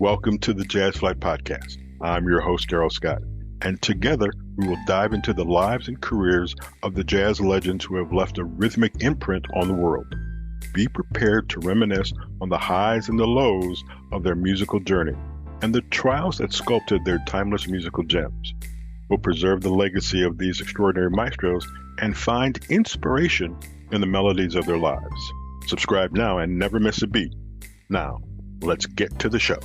Welcome to the Jazz Flyte Podcast. I'm your host, Darrell Scott, and together we will dive into the lives and careers of the jazz legends who have left a rhythmic imprint on the world. Be prepared to reminisce on the highs and the lows of their musical journey and the trials that sculpted their timeless musical gems. We'll preserve the legacy of these extraordinary maestros and find inspiration in the melodies of their lives. Subscribe now and never miss a beat. Now, let's get to the show.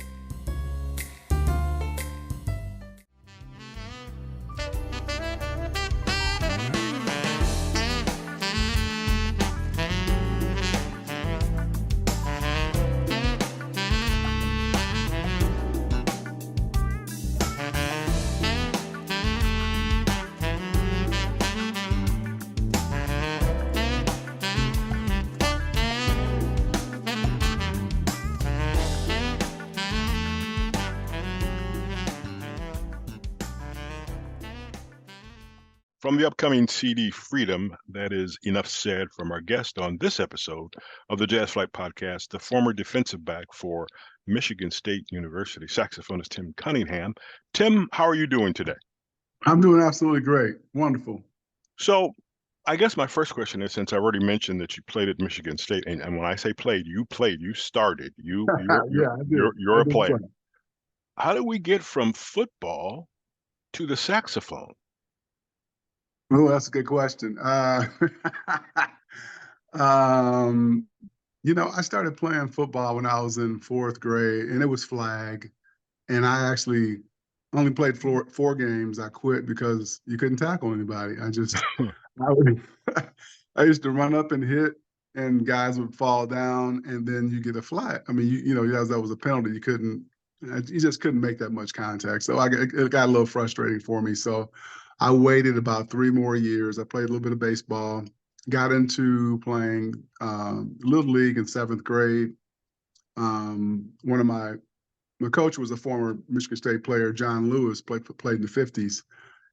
From the upcoming CD Freedom, that is enough said from our guest on this episode of the Jazz Flyte Podcast, the former defensive back for Michigan State University, saxophonist Tim Cunningham. Tim, how are you doing today? I'm doing absolutely great. Wonderful. So I guess my first question is, since I already mentioned that you played at Michigan State, and when I say played, you started. You're a player. How do we get from football to the saxophone? Oh, that's a good question. I started playing football when I was in fourth grade, and it was flag. And I actually only played four games. I quit because you couldn't tackle anybody. I used to run up and hit, and guys would fall down, and then you get a flag. I mean, that was a penalty. You just couldn't make that much contact. So it got a little frustrating for me. So I waited about 3 more years. I played a little bit of baseball, got into playing Little League in 7th grade. One of my coach was a former Michigan State player, John Lewis, played in the 50s,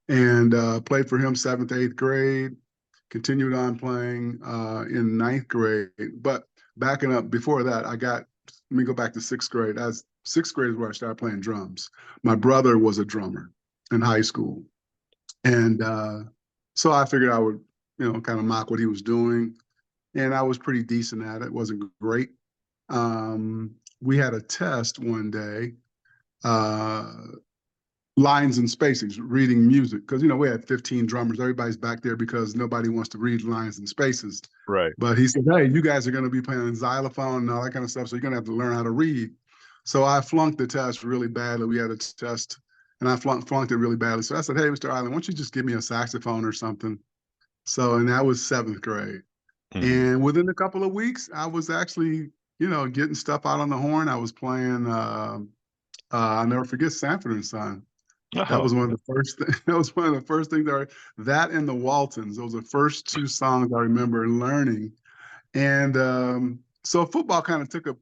and played for him 7th, 8th grade, continued on playing in 9th grade. But backing up before that, let me go back to 6th grade. 6th grade is where I started playing drums. My brother was a drummer in high school. And so I figured I would, kind of mock what he was doing. And I was pretty decent at it. It wasn't great. We had a test one day, lines and spacings, reading music. Because, we had 15 drummers. Everybody's back there because nobody wants to read lines and spaces. Right. But he said, hey, you guys are going to be playing xylophone and all that kind of stuff. So you're going to have to learn how to read. So I flunked the test really badly. We had a test. And I flunked it really badly. So I said, hey, Mr. Island, why don't you just give me a saxophone or something? And that was 7th grade. Mm-hmm. And within a couple of weeks, I was actually, getting stuff out on the horn. I was playing, I'll never forget, Sanford and Son. That was one of the first things that and the Waltons. Those were the first 2 songs I remember learning. And so football kind of took a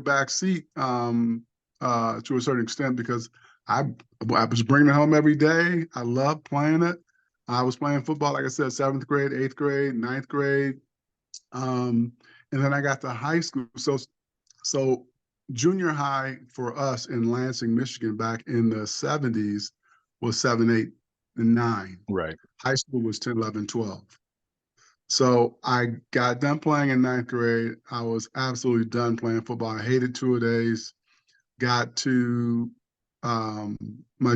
back seat to a certain extent because I was bringing it home every day. I loved playing it. I was playing football, like I said, 7th grade, 8th grade, 9th grade. And then I got to high school. So junior high for us in Lansing, Michigan back in the 70s was 7, 8, and 9. Right. High school was 10, 11, 12. So I got done playing in 9th grade. I was absolutely done playing football. I hated 2-a-days. Got to my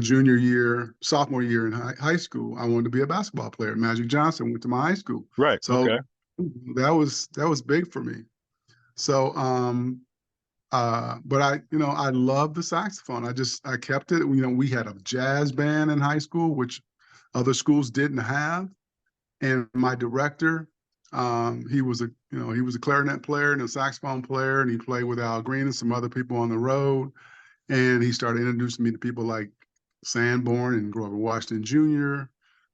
sophomore year in high school, I wanted to be a basketball player. Magic Johnson went to my high school. Right. So okay. that was big for me. So, but I love the saxophone. I kept it. We had a jazz band in high school, which other schools didn't have. And my director, he was a clarinet player and a saxophone player, and he played with Al Green and some other people on the road. And he started introducing me to people like Sanborn and Grover Washington Jr.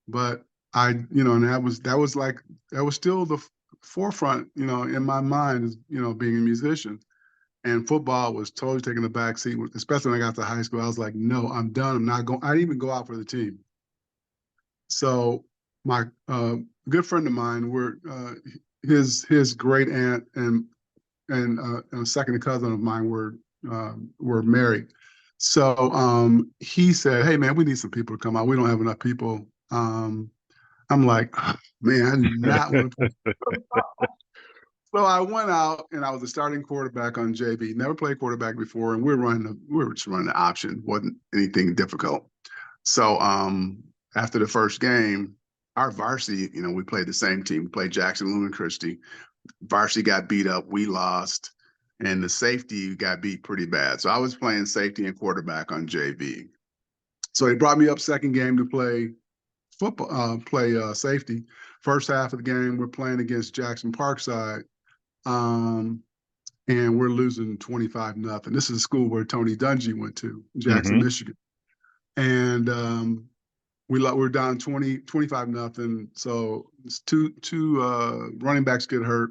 But and that was still the forefront, in my mind, as being a musician. And football was totally taking a back seat, especially when I got to high school. I was like, no, I'm done. I'm not going. I didn't even go out for the team. So my good friend of mine, his great aunt and a second cousin of mine were were married. So he said, "Hey man, we need some people to come out. We don't have enough people." I'm like, oh, man, I do not want to. So I went out and I was a starting quarterback on JV. Never played quarterback before, and we were just running the option. Wasn't anything difficult. So after the first game, our varsity, we played the same team. We played Jackson, Lumen Christi. Varsity got beat up. We lost, and the safety got beat pretty bad. So I was playing safety and quarterback on JV. So they brought me up second game to play football, safety. First half of the game, we're playing against Jackson Parkside. And we're losing 25-0. This is a school where Tony Dungy went to, Jackson, Michigan. And we're down 25-0. So it's two running backs get hurt.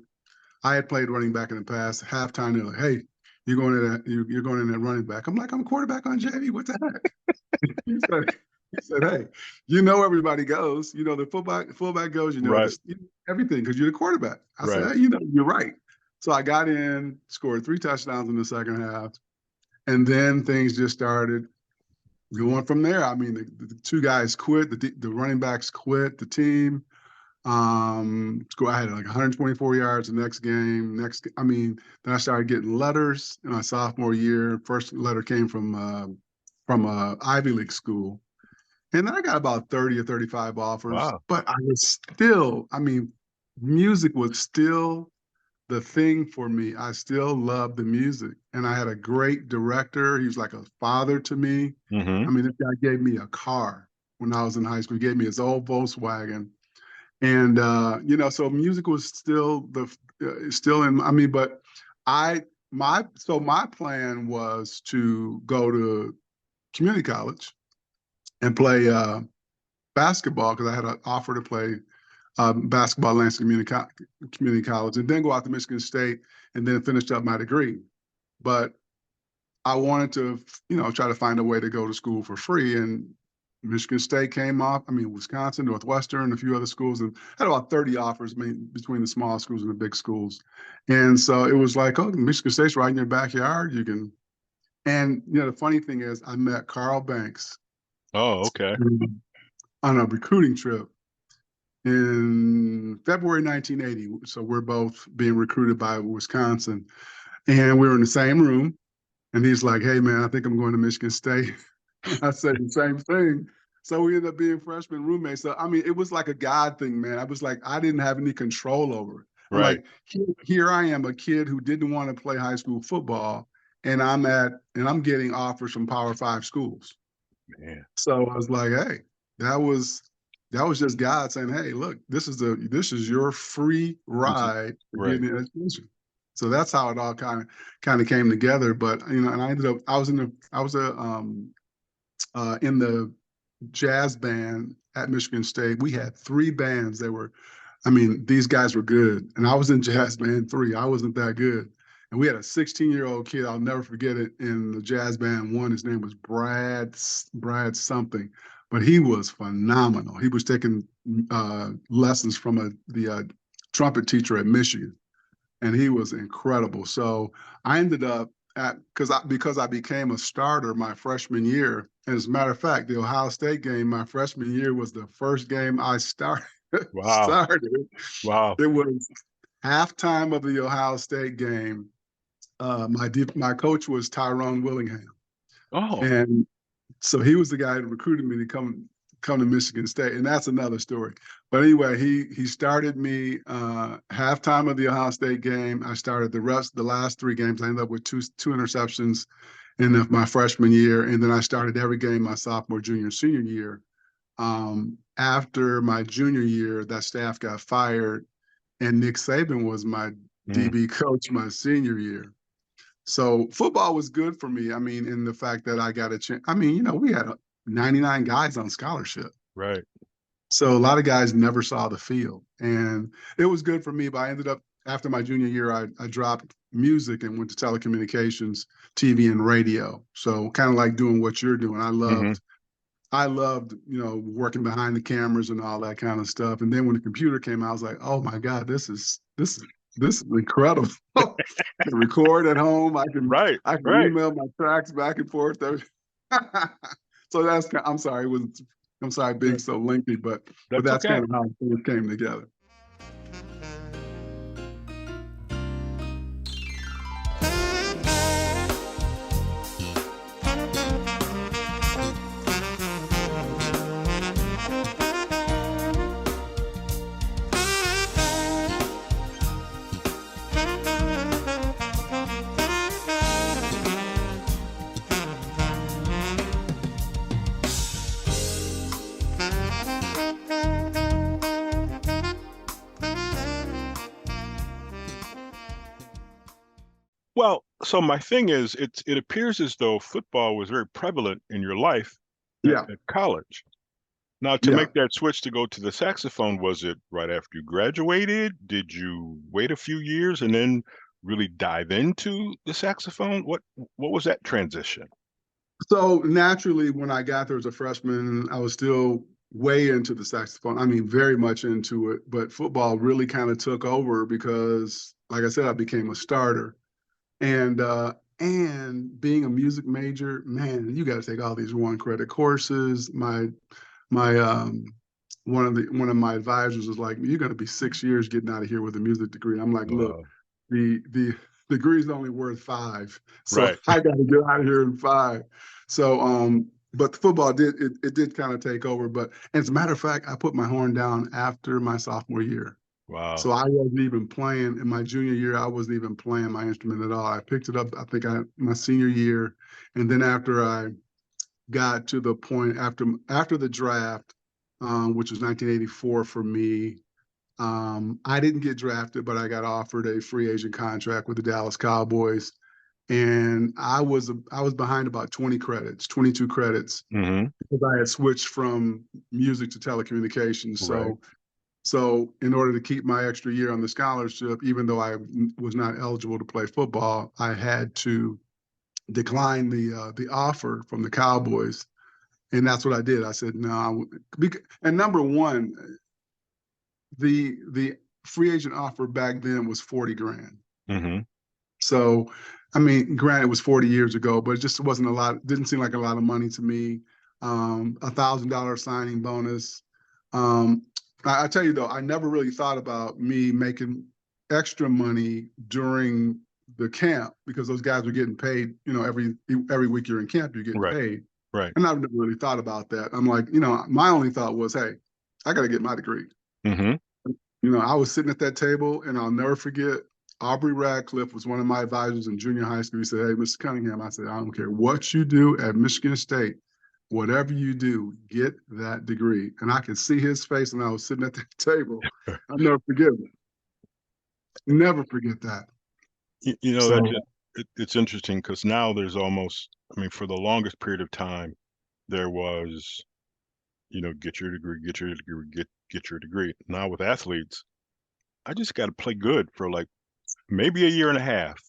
I had played running back in the past. Halftime, they're like, "Hey, you're going in at running back." I'm like, "I'm a quarterback on JV. What the heck?" He said, "Hey, everybody goes. The fullback goes. Right. Everything because you're the quarterback." I said, "Hey, you're right." So I got in, scored 3 touchdowns in the second half, and then things just started going from there. I mean, the two guys quit. The running backs quit the team. I had like 124 yards the next game. Then I started getting letters in my sophomore year. First letter came from a Ivy League school. And then I got about 30 or 35 offers. Wow. But I was still, music was still the thing for me. I still loved the music. And I had a great director. He was like a father to me. This guy gave me a car when I was in high school. He gave me his old Volkswagen. And, so music was still but my plan was to go to community college and play basketball because I had an offer to play basketball at Lansing Community College and then go out to Michigan State and then finish up my degree. But I wanted to, try to find a way to go to school for free. And Michigan State came off. Wisconsin, Northwestern, a few other schools, and had about 30 offers between the small schools and the big schools. And so it was like, oh, Michigan State's right in your backyard. You can. And, the funny thing is I met Carl Banks. Oh, okay. On a recruiting trip in February 1980. So we're both being recruited by Wisconsin. And we were in the same room. And he's like, "Hey, man, I think I'm going to Michigan State." I said the same thing. So we ended up being freshman roommates. So, it was like a God thing, man. I was like, I didn't have any control over it. Right. Like, here I am, a kid who didn't want to play high school football, and I'm getting offers from Power 5 schools. Man. So I was like, hey, that was just God saying, "Hey, look, this is your free ride to get an education." So that's how it all kind of came together. But and I ended up I was in the jazz band at Michigan State. We had 3 bands that were, these guys were good, and I was in jazz band 3. I wasn't that good. And we had a 16-year-old kid, I'll never forget it, in the jazz band 1. His name was Brad something, but he was phenomenal. He was taking lessons from the trumpet teacher at Michigan, and he was incredible. So I ended up because I became a starter my freshman year. And as a matter of fact, the Ohio State game my freshman year was the first game I started. Wow. Wow. It was halftime of the Ohio State game. My coach was Tyrone Willingham. Oh. And so he was the guy that recruited me to come to Michigan State, and that's another story. But anyway, he started me halftime of the Ohio State game. I started the last 3 games. I ended up with two interceptions in my freshman year, and then I started every game my sophomore, junior, senior year. After my junior year, that staff got fired, and Nick Saban was my DB coach my senior year. So football was good for me. In the fact that I got a chance. We had 99 guys on scholarship. Right. So a lot of guys never saw the field, and it was good for me. But I ended up, after my junior year, I dropped music and went to telecommunications, TV, and radio. So kind of like doing what you're doing. I loved, working behind the cameras and all that kind of stuff. And then when the computer came out, I was like, oh my God, this is this is incredible. I can record at home. Right, I can right. email my tracks back and forth. So I'm sorry being so lengthy, but That's that's okay. kind of how things came together. Well, so my thing is, it appears as though football was very prevalent in your life Yeah, at college. Now, to yeah. make that switch to go to the saxophone, was it right after you graduated? Did you wait a few years and then really dive into the saxophone? What was that transition? So naturally, when I got there as a freshman, I was still way into the saxophone. I mean, very much into it. But football really kind of took over because, like I said, I became a starter. And being a music major, man, you got to take all these 1 credit courses. My one of my advisors was like, "You're going to be 6 years getting out of here with a music degree." I'm like, "Look, Uh, the degree's only worth 5, so right. I got to get out of here in 5." So, but the football did kind of take over. But as a matter of fact, I put my horn down after my sophomore year. Wow. So I wasn't even playing in my junior year. I wasn't even playing my instrument at all. I picked it up, I think, my senior year, and then after I got to the point after the draft, which was 1984 for me. I didn't get drafted, but I got offered a free agent contract with the Dallas Cowboys, and I was behind about 20 credits, 22 credits, Mm-hmm. because I had switched from music to telecommunications. Right. So in order to keep my extra year on the scholarship, even though I was not eligible to play football, I had to decline the offer from the Cowboys, and that's what I did. I said no. And number one, the free agent offer back then was 40 grand. Mm-hmm. So, I mean, granted, it was 40 years ago, but it just wasn't a lot. Didn't seem like a lot of money to me. $1,000 signing bonus. I tell you though, I never really thought about me making extra money during the camp, because those guys were getting paid. Every week you're in camp, you're getting Right. paid. Right. And I've never really thought about that. I'm like, my only thought was, hey, I got to get my degree. Mm-hmm. I was sitting at that table, and I'll never forget, Aubrey Radcliffe was one of my advisors in junior high school. He said, "Hey, Mr. Cunningham," I said, "I don't care what you do at Michigan State, whatever you do, get that degree." And I could see his face, and I was sitting at that table. I'll never forget it. Never forget that. So, It's interesting because now there's almost, I mean, for the longest period of time, there was, get your degree, get your degree, get your degree. Now with athletes, I just got to play good for like maybe a year and a half.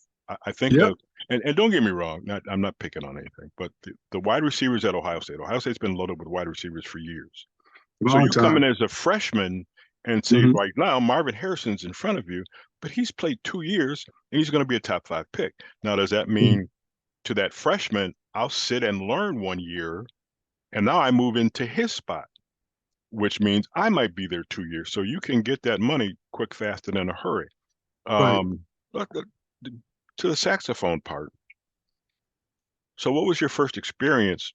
I think yep. and don't get me wrong, I'm not picking on anything, but the wide receivers at Ohio State's been loaded with wide receivers for years. So Long you come in time. as a freshman and say, Mhm. right now, Marvin Harrison's in front of you, but he's played 2 years and he's going to be a top 5 pick. Now, does that mean to that freshman, I'll sit and learn 1 year, and now I move into his spot, which means I might be there 2 years. So you can get that money quick, fast, and in a hurry. Right. But to the saxophone part. So what was your first experience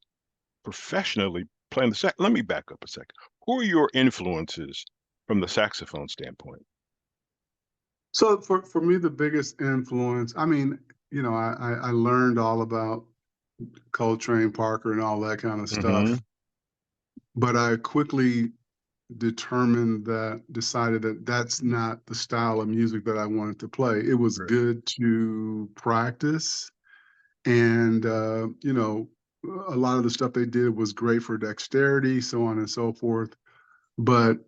professionally playing the sax? Let me back up a second. Who are your influences from the saxophone standpoint? So for me, the biggest influence, I mean, I learned all about Coltrane, Parker, and all that kind of Mm-hmm. stuff. But I quickly decided that that's not the style of music that I wanted to play. It was Right. good to practice, and a lot of the stuff they did was great for dexterity, so on and so forth. But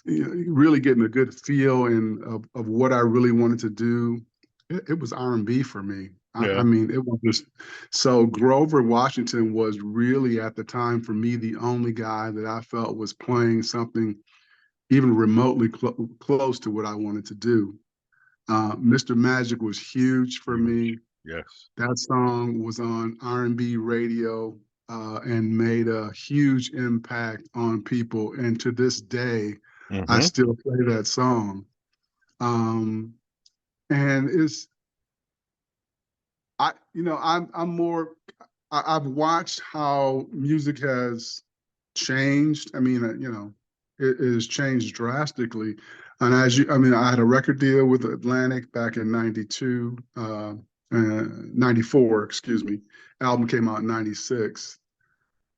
really getting a good feel of what I really wanted to do, it was R&B for me. I Yeah. mean, it was just so Grover Washington was really at the time for me the only guy that I felt was playing something even remotely close to what I wanted to do. Mr. Magic was huge for me. Yes. That song was on R&B radio and made a huge impact on people. And to this day, I still play that song. And I've watched how music has changed. I mean, it has changed drastically. And I had a record deal with Atlantic back in 94, excuse me. Album came out in 96.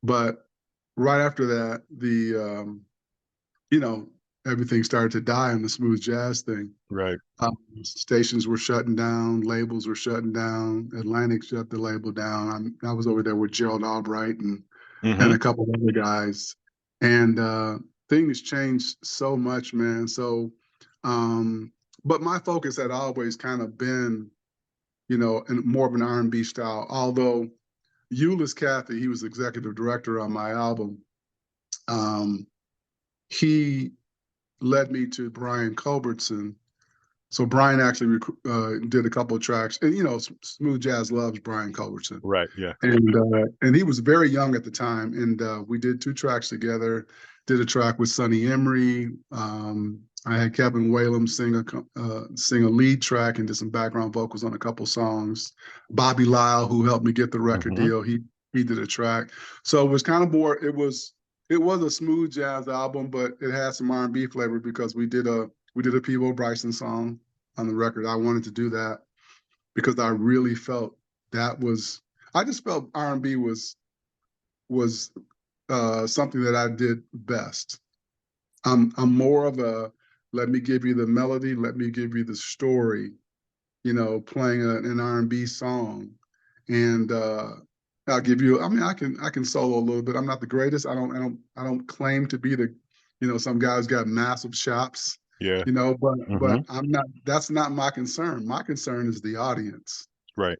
But right after that, everything started to die on the smooth jazz thing. Right. Stations were shutting down, labels were shutting down. Atlantic shut the label down. I was over there with Gerald Albright and a couple of other guys. And things changed so much, man. So, but my focus had always kind of been, in more of an R&B style. Although Euless Cathy, he was executive director on my album. He led me to Brian Culbertson. So Brian actually did a couple of tracks, and smooth jazz loves Brian Culbertson. Right. Yeah. And he was very young at the time, and we did 2 tracks together. Did a track with Sonny Emery. I had Kevin Whalum sing a lead track and did some background vocals on a couple songs. Bobby Lyle, who helped me get the record deal, he did a track. So it was kind of more. It was a smooth jazz album, but it had some R&B flavor because we did a Peabo Bryson song on the record. I wanted to do that because I really felt I just felt R&B was something that I did best. I'm more of a, let me give you the melody, let me give you the story, playing an R&B song. And I'll give you, I can solo a little bit. I'm not the greatest. I don't claim to be the, some guys got massive chops. Yeah. But I'm not, that's not my concern. My concern is the audience. Right.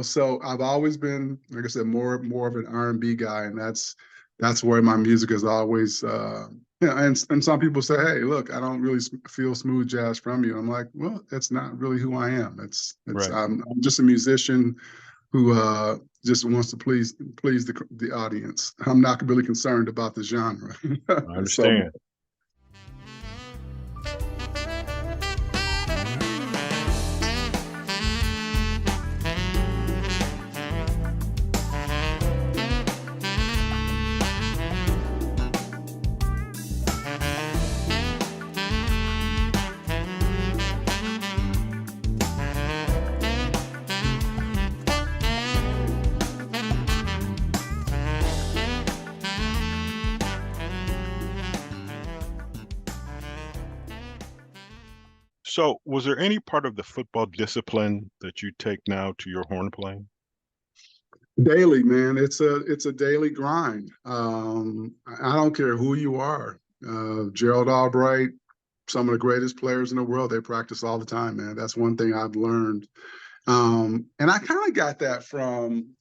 So I've always been, like I said, more of an R&B guy, and that's where my music is always, and some people say, hey, look, I don't really feel smooth jazz from you. I'm like, well, that's not really who I am. Right. I'm just a musician who just wants to please the audience. I'm not really concerned about the genre. I understand. So, was there any part of the football discipline that you take now to your horn playing? Daily, man. It's a daily grind. I don't care who you are. Gerald Albright, some of the greatest players in the world, they practice all the time, man. That's one thing I've learned. And I kind of got that from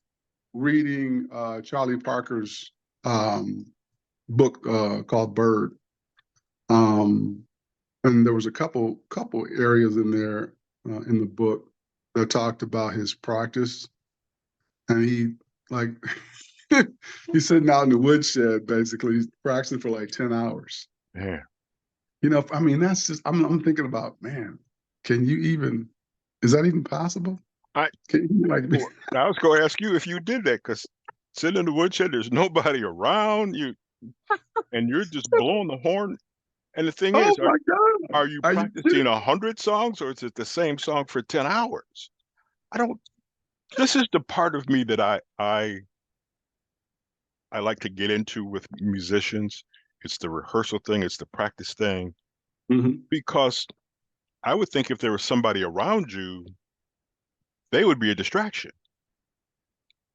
reading Charlie Parker's book called Bird. And there was a couple areas in there in the book that talked about his practice, and he he's sitting out in the woodshed basically, he's practicing for like 10 hours. Yeah. That's just I'm thinking about, man, is that even possible? I was going to ask you if you did that, because sitting in the woodshed, there's nobody around you, and you're just blowing the horn. And the thing is, are you practicing 100 songs, or is it the same song for 10 hours? This is the part of me that I like to get into with musicians. It's the rehearsal thing, it's the practice thing. Because I would think if there was somebody around you, they would be a distraction.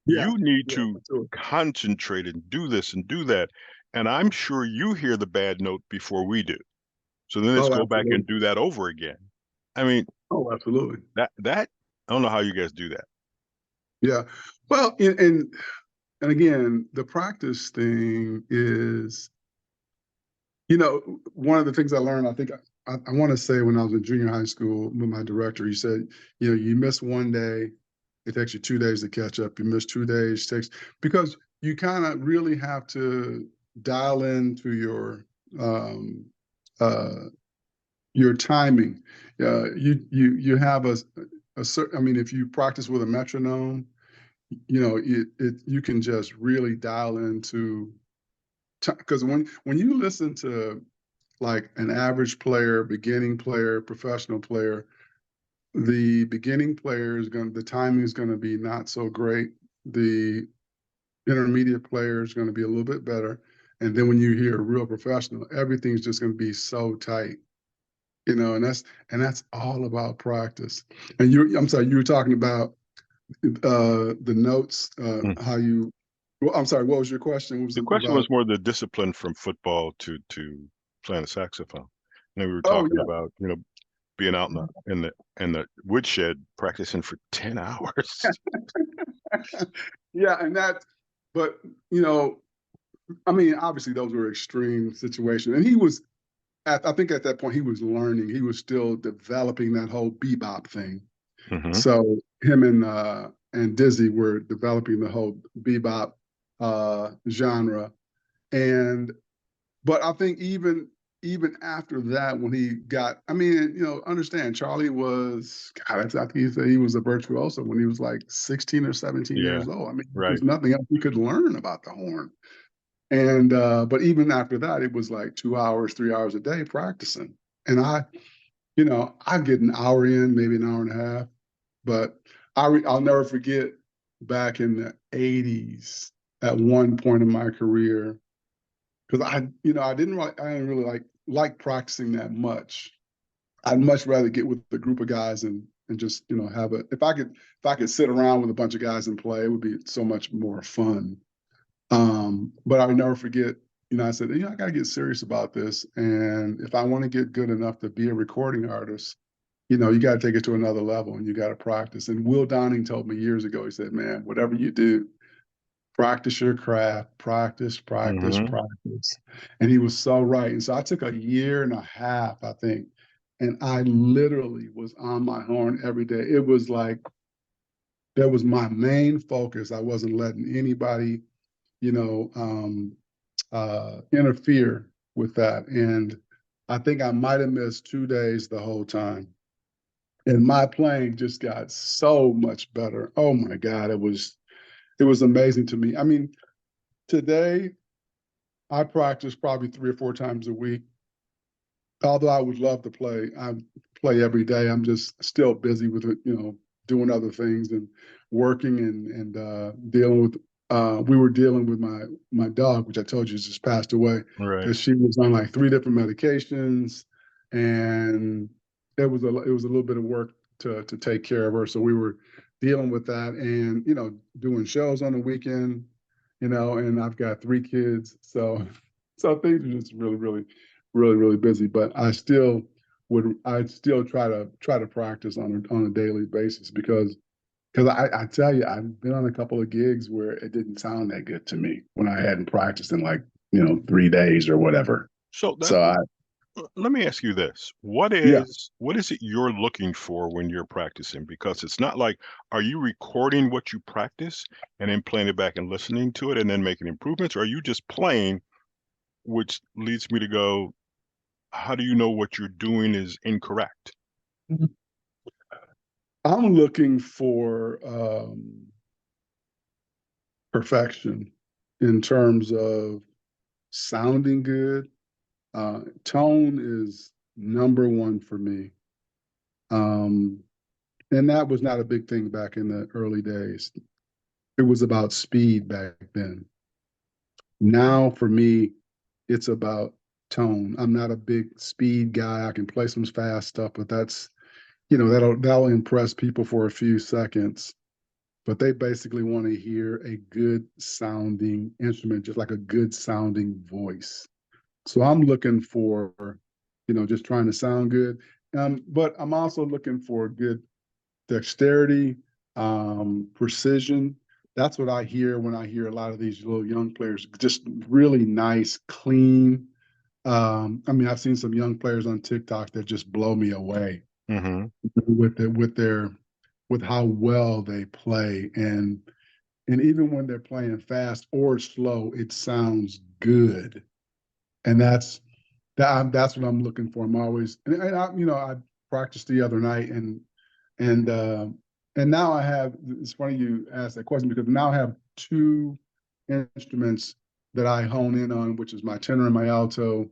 Yeah, you need to concentrate and do this and do that. And I'm sure you hear the bad note before we do. So then let's go back and do that over again. Absolutely. That I don't know how you guys do that. Yeah. Well, and again, the practice thing is, One of the things I learned, I think I want to say when I was in junior high school with my director, he said, you miss one day, it takes you 2 days to catch up. You miss 2 days, because you kind of really have to dial into your timing. You have a certain. I mean, if you practice with a metronome, you can just really dial into, because when you listen to like an average player, beginning player, professional player, the beginning player the timing is going to be not so great. The intermediate player is going to be a little bit better. And then when you hear a real professional, everything's just going to be so tight, and that's all about practice. And I'm sorry, you were talking about the notes, how you, well, I'm sorry, what was your question? The question was more the discipline from football to playing a saxophone. And we were talking about, being out in the woodshed practicing for 10 hours. Yeah, but I mean, obviously those were extreme situations. And he was, I think at that point he was learning. He was still developing that whole bebop thing. Mm-hmm. So him and Dizzy were developing the whole bebop genre. But I think even after that, when he got, I mean, understand, Charlie was, God, I think he said he was a virtuoso when he was like 16 or 17 years old. I mean, there's nothing else he could learn about the horn. And but even after that, it was like 2 hours, 3 hours a day practicing. And I get an hour in, maybe an hour and a half. But I'll never forget back in the 80s at one point in my career, because I didn't really like practicing that much. I'd much rather get with a group of guys and just have if I could sit around with a bunch of guys and play, it would be so much more fun. But I'll never forget, I said, I got to get serious about this, and if I want to get good enough to be a recording artist, you got to take it to another level, and you got to practice. And Will Downing told me years ago, he said, man, whatever you do, practice your craft, practice. And he was so right. And so I took a year and a half, I think, and I literally was on my horn every day. It was like, that was my main focus. I wasn't letting anybody, interfere with that. And I think I might have missed 2 days the whole time. And my playing just got so much better. Oh my God, it was amazing to me. I mean, today I practice probably 3 or 4 times a week. Although I would love to play, I play every day. I'm just still busy with it, doing other things and working and dealing with. We were dealing with my dog, which I told you just passed away, because she was on like 3 different medications, and it was a little bit of work to take care of her. So we were dealing with that, and doing shows on the weekend, and I've got 3 kids, so things are just really, really, really, really busy. But I still try to practice on a daily basis, because I tell you, I've been on a couple of gigs where it didn't sound that good to me when I hadn't practiced in like 3 days or whatever. So let me ask you this. What is it you're looking for when you're practicing? Because it's not like, are you recording what you practice and then playing it back and listening to it and then making improvements? Or are you just playing, which leads me to go, how do you know what you're doing is incorrect? I'm looking for perfection in terms of sounding good. Tone is number one for me. And that was not a big thing back in the early days. It was about speed back then. Now for me, it's about tone. I'm not a big speed guy. I can play some fast stuff, but that's, that'll impress people for a few seconds. But they basically want to hear a good sounding instrument, just like a good sounding voice. So I'm looking for, just trying to sound good. But I'm also looking for good dexterity, precision. That's what I hear when I hear a lot of these little young players, just really nice, clean, I mean, I've seen some young players on TikTok that just blow me away Mm-hmm. with how well they play, and even when they're playing fast or slow, it sounds good, and that's what I'm looking for. I'm always, and I practiced the other night, and uh, and now I have. It's funny you asked that question because now I have two instruments that I hone in on, which is my tenor and my alto.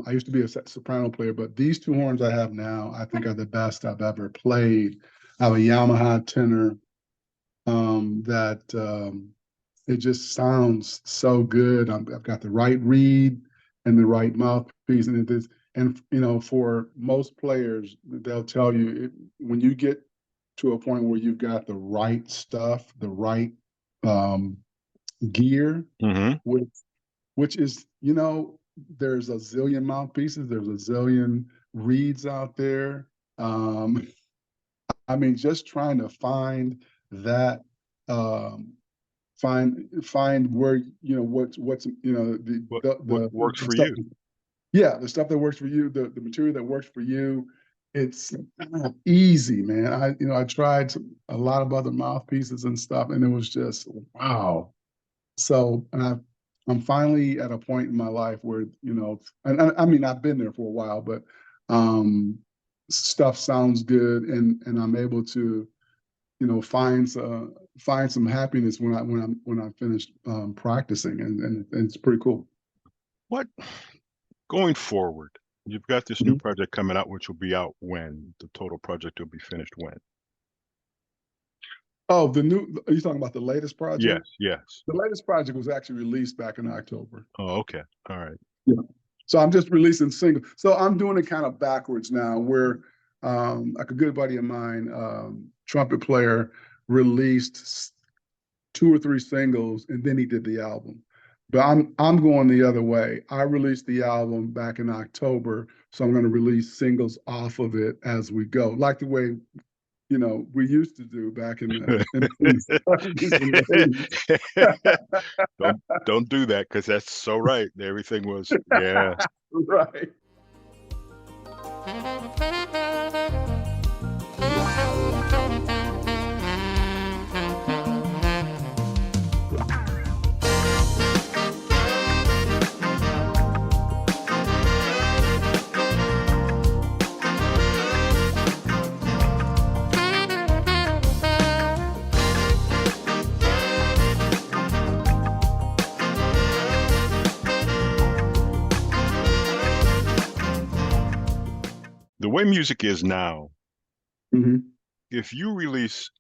I used to be a soprano player, but these two horns I have now, I think are the best I've ever played. I have a Yamaha tenor that it just sounds so good. I've got the right reed and the right mouthpiece, and it is. And for most players, they'll tell you when you get to a point where you've got the right stuff, the right um, gear, Mm-hmm. which is, there's a zillion mouthpieces, there's a zillion reeds out there. Um, I mean, just trying to find that, um, find where, what's What works the for stuff. you? Yeah, the stuff that works for you, the material that works for you. It's not easy, man. I tried a lot of other mouthpieces and stuff, and it was just wow. So, I'm finally at a point in my life where, and I mean, I've been there for a while, but um, stuff sounds good, and I'm able to, find some happiness when I'm finished practicing, and it's pretty cool. What going forward? You've got this new Mhm. project coming out, which will be out when? The total project will be finished when? Oh, are you talking about the latest Yes, project? yes. The latest project was actually released back in October. Oh, okay. All right. Yeah. So I'm just releasing singles. So I'm doing it kind of backwards now, where like a good buddy of mine, trumpet player, released two or three singles, and then he did the album. But I'm going the other way. I released the album back in October, so I'm going to release singles off of it as we go, like the way we used to do back in the 70s and the 80s. Don't do that because that's so right. Everything was yeah. Right. The way music is now, Mm-hmm. if you release,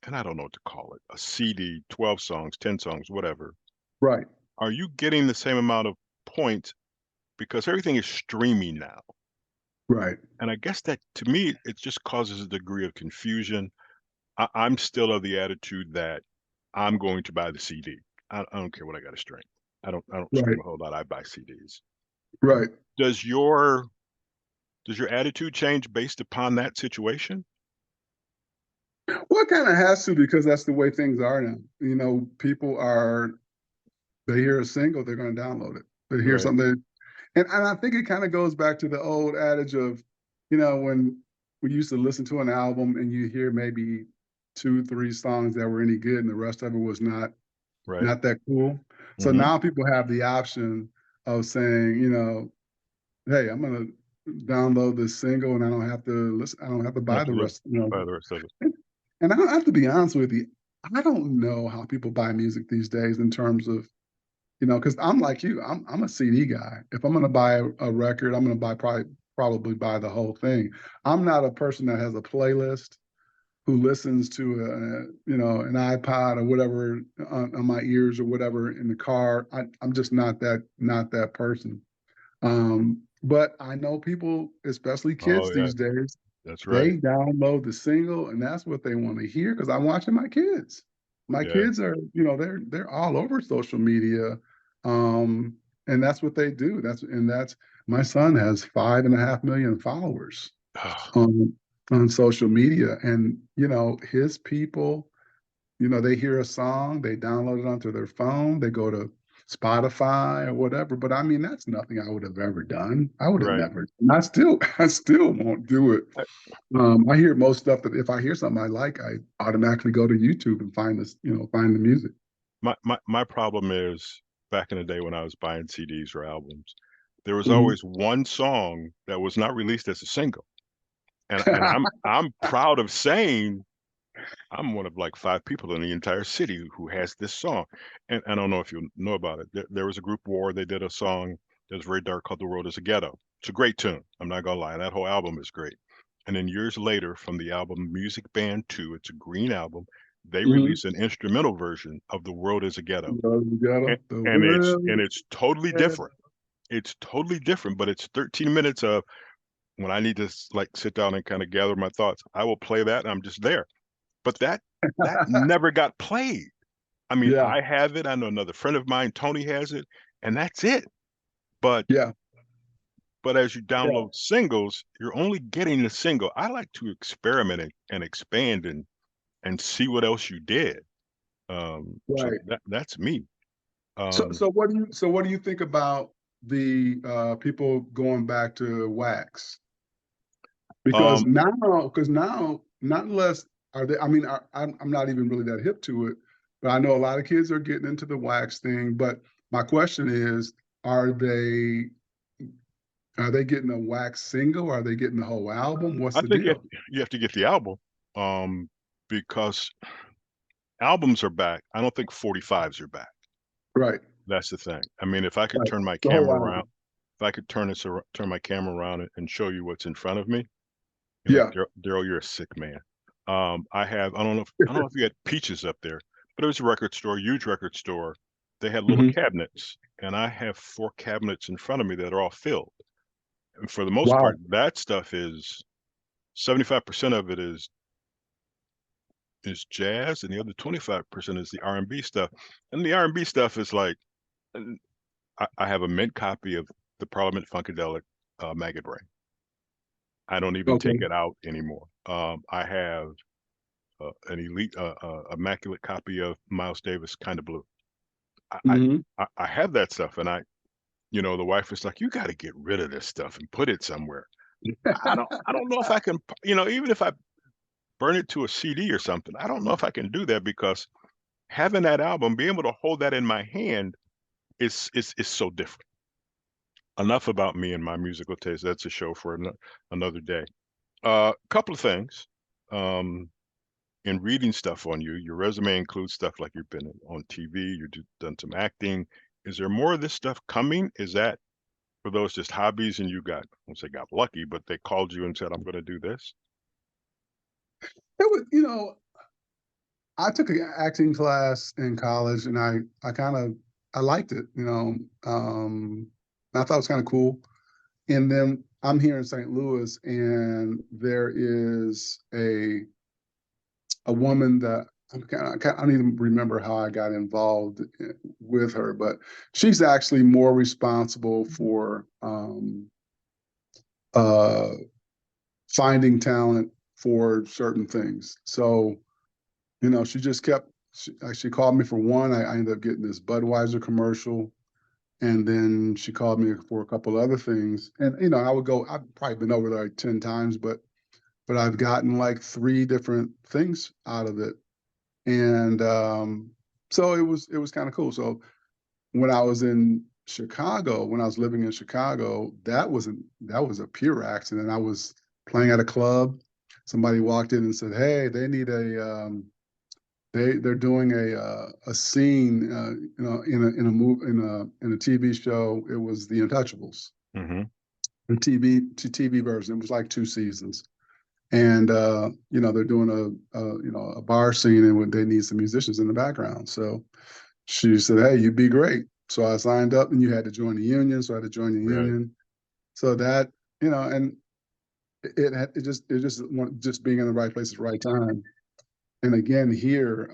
and I don't know what to call it, a CD, 12 songs, 10 songs, whatever, Right. are you getting the same amount of points because everything is streaming now? Right. And I guess that to me, it just causes a degree of confusion. I'm still of the attitude that I'm going to buy the CD. I don't care what I got to stream. I don't Right. stream a whole lot. I buy CDs. Right. Does your attitude change based upon that situation? Well, it kind of has to, because that's the way things are now. They hear a single, they're going to download it. They hear Right. something, and I think it kind of goes back to the old adage of, when we used to listen to an album and you hear maybe two, three songs that were any good, and the rest of it was not Right. not that cool. So Mm-hmm. now people have the option of saying, hey, I'm going to download this single, and I don't have to listen. I don't have to buy the Absolutely. rest. Buy the rest of it. And I have to be honest with you, I don't know how people buy music these days in terms of, because I'm like you, I'm a CD guy. If I'm going to buy a record, I'm going to probably buy the whole thing. I'm not a person that has a playlist, who listens to an iPod or whatever on my ears or whatever in the car. I'm just not that person. But I know people, especially kids Oh yeah, these days, that's right. they download the single, and that's what they want to hear, because I'm watching my kids. My Yeah. kids are, they're all over social media. Um, and that's what they do. That's my son has 5.5 million followers on social media. And, his people, they hear a song, they download it onto their phone, they go to Spotify or whatever. But I mean, that's nothing I would have ever done. I would have Right. never. And I still won't do it. I hear most stuff that if I hear something I like, I automatically go to YouTube and find this, find the music. My problem is back in the day when I was buying CDs or albums, there was Mhm. always one song that was not released as a single. And I'm proud of saying I'm one of like 5 people in the entire city who has this song. And I don't know if you know about it. There was a group War, they did a song that was very dark called The World is a Ghetto. It's a great tune. I'm not gonna lie. That whole album is great. And then years later, from the album Music Band 2, it's a green album, they Mhm. released an instrumental version of The World is a Ghetto. And, The and it's world. and it's totally different. It's totally different, but it's 13 minutes of when I need to like sit down and kind of gather my thoughts. I will play that and I'm just there. But that never got played. I mean, Yeah, I have it. I know another friend of mine, Tony, has it, and that's it. But yeah, as you yeah. download singles, you're only getting the single. I like to experiment and expand and see what else you did. So Right. that's me. So Um, so what do you think about the people going back to wax? um, Because now, not unless are they. I mean, I'm not even really that hip to it, but I know a lot of kids are getting into the wax thing. But my question is, are they are they getting a wax single? Are they getting the whole album? What's I the think deal? you have to get the album because albums are back. I don't think 45s are back. Right, That's the thing. I mean, if I could right. turn my The whole camera around, album. if I could turn my camera around and show you what's in front of me, you're like, Yeah. Darrell, you're a sick man. I don't know if you had Peaches up there, but it was a record store, huge record store. They had little Mhm. cabinets, and I have 4 cabinets in front of me that are all filled. And for the most Wow. part, that stuff is 75% of it is jazz, and the other 25% is the R&B stuff. And the R&B stuff is like, I have a mint copy of the Parliament Funkadelic Maggot Brain. I don't even take Okay. it out anymore. I have an elite, immaculate copy of Miles Davis, Kind of Blue. I, I Hmm. I have that stuff, and the wife is like, you got to get rid of this stuff and put it somewhere. I don't know if I can, even if I burn it to a CD or something, I don't know if I can do that because having that album, being able to hold that in my hand is so different. Enough about me and my musical taste. That's a show for another day. Couple of things. Um, in reading stuff on you, your resume includes stuff like you've been on TV, you've done some acting. Is there more of this stuff coming? Is that for those just hobbies and you got, I won't say got lucky, but they called you and said, I'm going to do this? It was, I took an acting class in college, and I kind of I liked it. I thought it was kind of cool. And then I'm here in St. Louis, and there is a woman that I don't even remember how I got involved with her, but she's actually more responsible for uh, finding talent for certain things. So, she just kept. She called me for one. I ended up getting this Budweiser commercial, and then she called me for a couple other things. And I would go. I've probably been over there like 10 times, but I've gotten like 3 different things out of it. And so it was kind of cool. So when I was in Chicago, when I was living in Chicago, that was a pure accident. I was playing at a club. Somebody walked in and said, "Hey, they need they're doing a scene, in a TV show. It was The Untouchables, Mm-hmm. the TV version. It was like 2 seasons." And they're doing a bar scene, and they need some musicians in the background. So she said, "Hey, you'd be great." So I signed up, and you had to join the union. So I had to join the Right. union. So that, and it just being in the right place at the right time. And again, here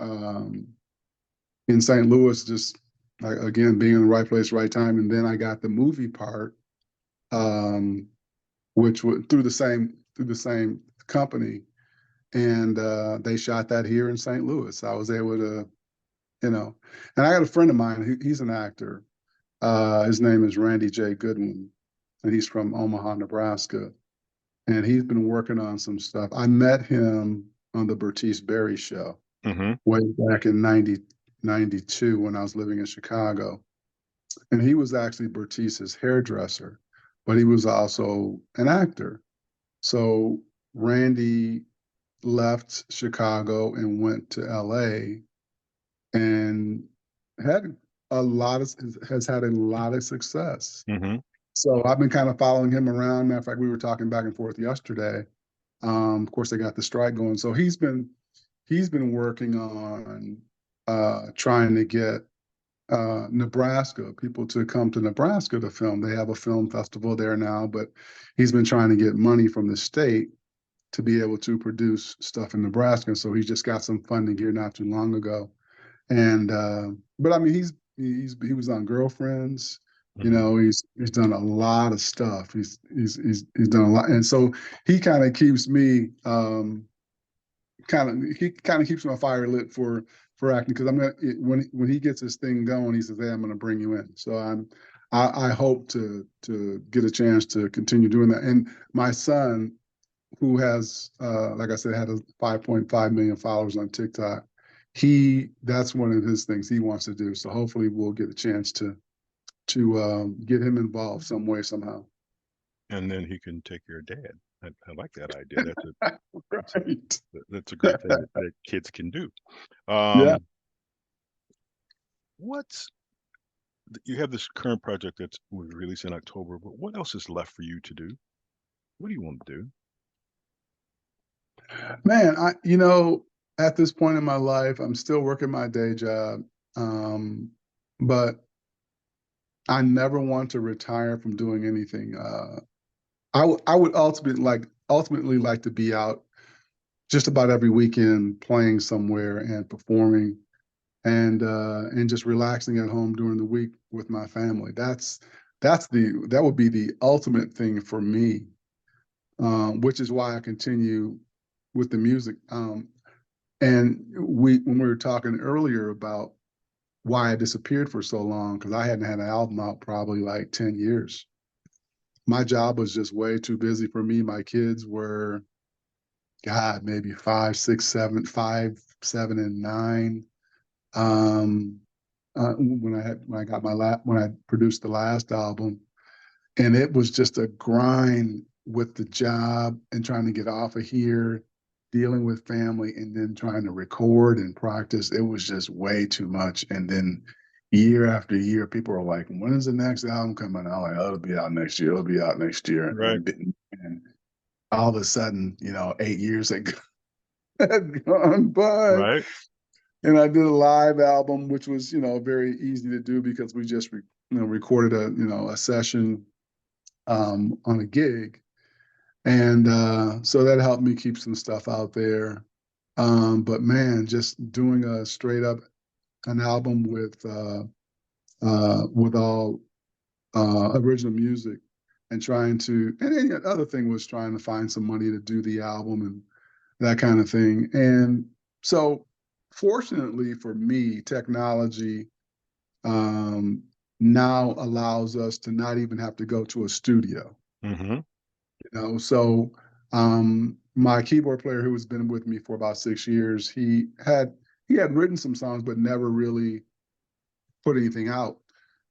in St. Louis, just like, again, being in the right place, right time. And then I got the movie part, um, which was through the same company, and they shot that here in St. Louis. I was able to, you know. And I got a friend of mine, he's an actor. His name is Randy J. Goodwin, and he's from Omaha, Nebraska. And he's been working on some stuff. I met him on the Bertice Berry show way back in 92 when I was living in Chicago. And he was actually Bertice's hairdresser, but he was also an actor. So Randy left Chicago and went to LA and had has had a lot of success. So I've been kind of following him around. Matter of fact, we were talking back and forth yesterday. Of course, they got the strike going. So he's been working on trying to get Nebraska people to come to Nebraska to film. They have a film festival there now, but he's been trying to get money from the state to be able to produce stuff in Nebraska. So he just got some funding here not too long ago. And but I mean, he was on Girlfriends. You know, he's done a lot of stuff. He's done a lot, and so he kind of keeps me keeps my fire lit for acting, because I'm gonna when he gets his thing going, he says, "Hey, I'm gonna bring you in." So I hope to get a chance to continue doing that. And my son, who has like I said, had a 5.5 million followers on TikTok, that's one of his things he wants to do. So hopefully we'll get a chance to get him involved some way, somehow. And then he can take your dad. I like that idea. Right. That's a great thing that kids can do. Yeah. You have this current project that was released in October, but what else is left for you to do? What do you want to do? Man, at this point in my life, I'm still working my day job, but I never want to retire from doing anything. I would ultimately like to be out just about every weekend playing somewhere and performing, and just relaxing at home during the week with my family. That would be the ultimate thing for me, which is why I continue with the music. And when we were talking earlier about why I disappeared for so long, because I hadn't had an album out probably like 10 years. My job was just way too busy for me. My kids were, God, maybe 5, 6, 7, 5, 7, and 9. When I produced the last album, and it was just a grind with the job and trying to get off of here, dealing with family, and then trying to record and practice. It was just way too much. And then year after year, people are like, "When is the next album coming out?" I'm like, "Oh, it'll be out next year. It'll be out next year." Right. And all of a sudden, 8 years had gone by. Right. And I did a live album, which was, very easy to do because we just, recorded a session on a gig. And so that helped me keep some stuff out there. But man, just doing an album with all original music, and then the other thing was trying to find some money to do the album and that kind of thing. And so fortunately for me, technology now allows us to not even have to go to a studio. So my keyboard player, who has been with me for about 6 years, he had written some songs but never really put anything out,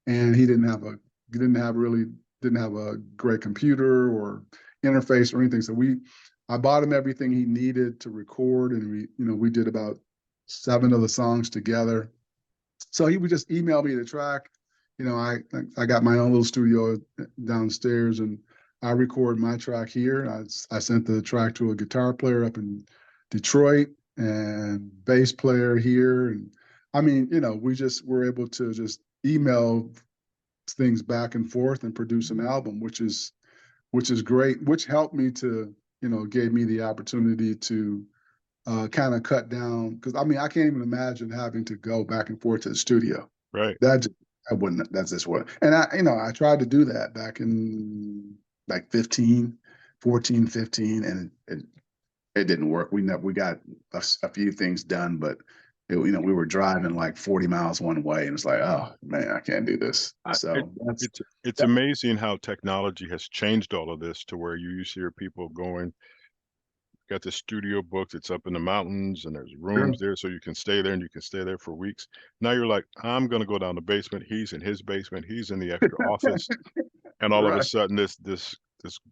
and he didn't have a great computer or interface or anything. So I bought him everything he needed to record, and we did about 7 of the songs together. So he would just email me the track. I got my own little studio downstairs, and I record my track here. I sent the track to a guitar player up in Detroit and bass player here. And I mean, we just were able to just email things back and forth and produce an album, which is great, which helped me to, gave me the opportunity to kind of cut down, because I mean, I can't even imagine having to go back and forth to the studio. Right. That's just what, and I tried to do that back in like 14, 15, and it didn't work. We got a few things done, but we were driving like 40 miles one way, and it's like, oh man, I can't do this. So it's amazing how technology has changed all of this to where you used to hear people going, got the studio booked, it's up in the mountains and there's rooms there so you can stay there and you can stay there for weeks. Now you're like, I'm going to go down the basement. He's in his basement. He's in the extra office. And all of a sudden this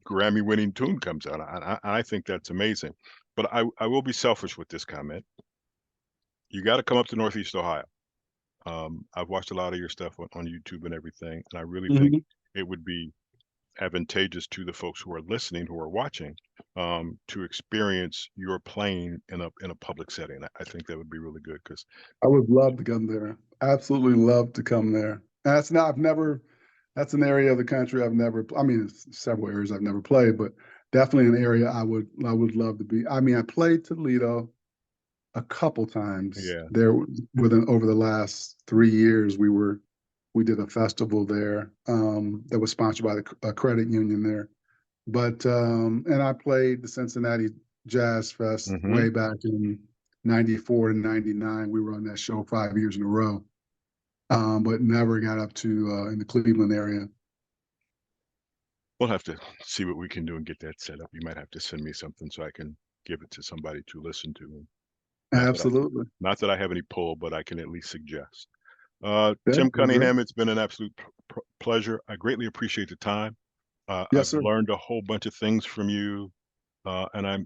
Grammy winning tune comes out. I think that's amazing. But I will be selfish with this comment. You got to come up to Northeast Ohio. I've watched a lot of your stuff on YouTube and everything. And I really think it would be advantageous to the folks who are listening, who are watching, to experience your playing in a public setting. I think that would be really good, because I would love to come there. Absolutely love to come there. And that's an area of the country I've never. I mean, several areas I've never played, but definitely an area I would love to be. I mean, I played Toledo a couple times. Yeah. There over the last 3 years, we did a festival there that was sponsored by a credit union there. But and I played the Cincinnati Jazz Fest way back in '94 and '99. We were on that show 5 years in a row, but never got up to in the Cleveland area. We'll have to see what we can do and get that set up. You might have to send me something so I can give it to somebody to listen to. Absolutely. Not that I have any pull, but I can at least suggest. Tim Cunningham, it's been an absolute pleasure. I greatly appreciate the time. Yes, I've learned a whole bunch of things from you, and you're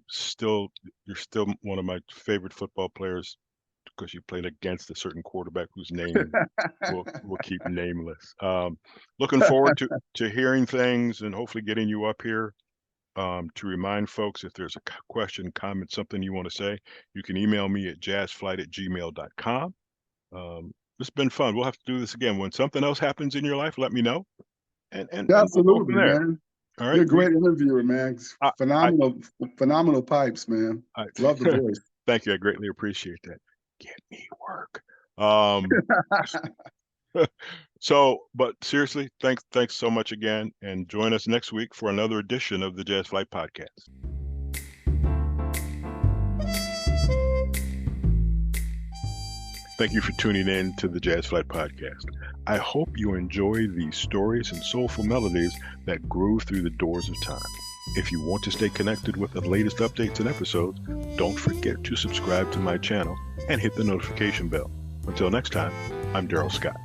still one of my favorite football players, because you played against a certain quarterback whose name we'll keep nameless. Looking forward to hearing things and hopefully getting you up here. To remind folks, if there's a question, comment, something you want to say, you can email me at jazzflyte@gmail.com. It's been fun. We'll have to do this again. When something else happens in your life, let me know. And absolutely, we'll man. All right. You're a great interviewer, man. Phenomenal pipes, man. Love the voice. Thank you. I greatly appreciate that. Get me work. But seriously, thanks so much again, and join us next week for another edition of the Jazz Flyte Podcast. Thank you for tuning in to the Jazz Flyte Podcast. I hope you enjoy these stories and soulful melodies that grew through the doors of time. If you want to stay connected with the latest updates and episodes, don't forget to subscribe to my channel and hit the notification bell. Until next time, I'm Darrell Scott.